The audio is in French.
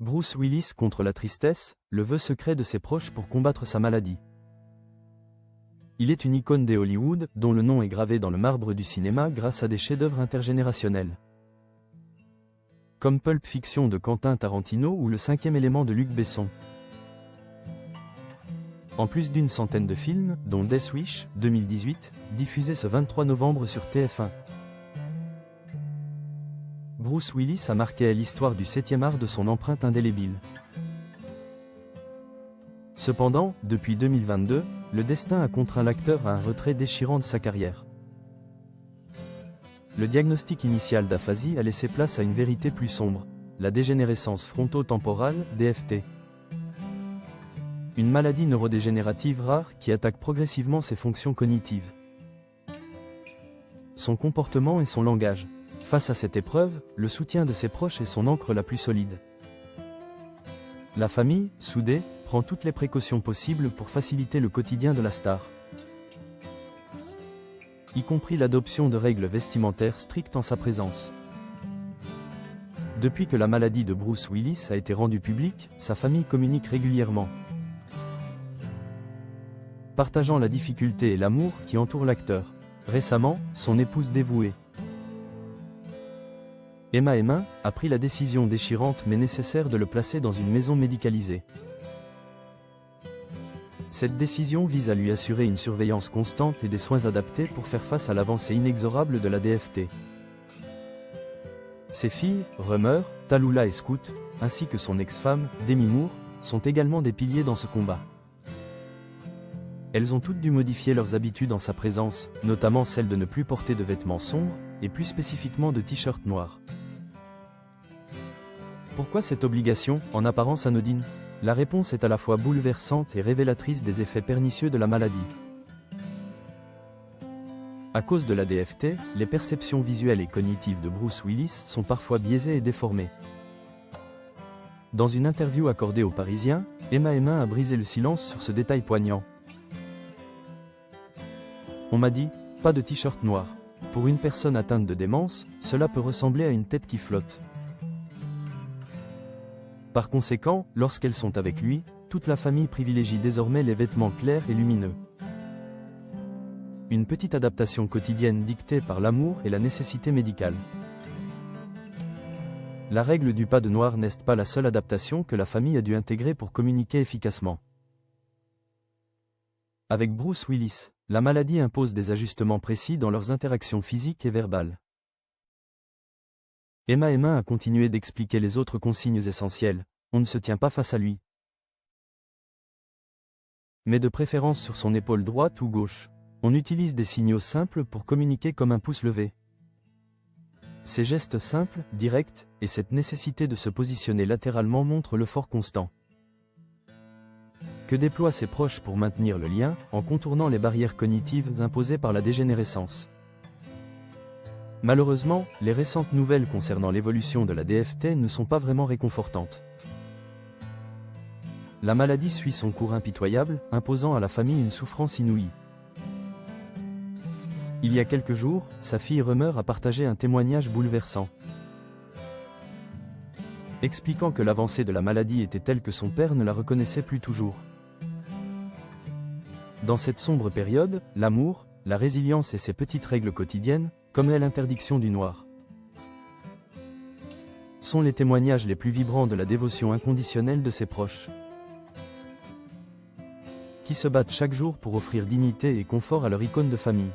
Bruce Willis contre la tristesse, le vœu secret de ses proches pour combattre sa maladie. Il est une icône des Hollywood, dont le nom est gravé dans le marbre du cinéma grâce à des chefs-d'œuvre intergénérationnels. Comme Pulp Fiction de Quentin Tarantino ou Le Cinquième élément de Luc Besson. En plus d'une centaine de films, dont Death Wish, 2018, diffusé ce 23 novembre sur TF1. Bruce Willis a marqué l'histoire du 7e art de son empreinte indélébile. Cependant, depuis 2022, le destin a contraint l'acteur à un retrait déchirant de sa carrière. Le diagnostic initial d'aphasie a laissé place à une vérité plus sombre, la dégénérescence fronto-temporale, DFT. Une maladie neurodégénérative rare qui attaque progressivement ses fonctions cognitives, son comportement et son langage. Face à cette épreuve, le soutien de ses proches est son ancre la plus solide. La famille, soudée, prend toutes les précautions possibles pour faciliter le quotidien de la star, y compris l'adoption de règles vestimentaires strictes en sa présence. Depuis que la maladie de Bruce Willis a été rendue publique, sa famille communique régulièrement, partageant la difficulté et l'amour qui entourent l'acteur. Récemment, son épouse dévouée, Emma Heming, a pris la décision déchirante mais nécessaire de le placer dans une maison médicalisée. Cette décision vise à lui assurer une surveillance constante et des soins adaptés pour faire face à l'avancée inexorable de la DFT. Ses filles, Rumeur, Tallulah et Scout, ainsi que son ex-femme, Demi Moore, sont également des piliers dans ce combat. Elles ont toutes dû modifier leurs habitudes en sa présence, notamment celle de ne plus porter de vêtements sombres, et plus spécifiquement de t-shirts noirs. Pourquoi cette obligation, en apparence anodine? La réponse est à la fois bouleversante et révélatrice des effets pernicieux de la maladie. À cause de la DFT, les perceptions visuelles et cognitives de Bruce Willis sont parfois biaisées et déformées. Dans une interview accordée aux Parisiens, Emma Heming a brisé le silence sur ce détail poignant. On m'a dit, pas de t-shirt noir. Pour une personne atteinte de démence, cela peut ressembler à une tête qui flotte. Par conséquent, lorsqu'elles sont avec lui, toute la famille privilégie désormais les vêtements clairs et lumineux. Une petite adaptation quotidienne dictée par l'amour et la nécessité médicale. La règle du pas de noir n'est pas la seule adaptation que la famille a dû intégrer pour communiquer efficacement. Avec Bruce Willis, la maladie impose des ajustements précis dans leurs interactions physiques et verbales. Emma Heming a continué d'expliquer les autres consignes essentielles. On ne se tient pas face à lui, mais de préférence sur son épaule droite ou gauche. On utilise des signaux simples pour communiquer comme un pouce levé. Ces gestes simples, directs, et cette nécessité de se positionner latéralement montrent l'effort constant que déploient ses proches pour maintenir le lien, en contournant les barrières cognitives imposées par la dégénérescence. Malheureusement, les récentes nouvelles concernant l'évolution de la DFT ne sont pas vraiment réconfortantes. La maladie suit son cours impitoyable, imposant à la famille une souffrance inouïe. Il y a quelques jours, sa fille Rumeur a partagé un témoignage bouleversant, expliquant que l'avancée de la maladie était telle que son père ne la reconnaissait plus toujours. Dans cette sombre période, l'amour, la résilience et ses petites règles quotidiennes, comme l'interdiction du noir, sont les témoignages les plus vibrants de la dévotion inconditionnelle de ses proches, qui se battent chaque jour pour offrir dignité et confort à leur icône de famille.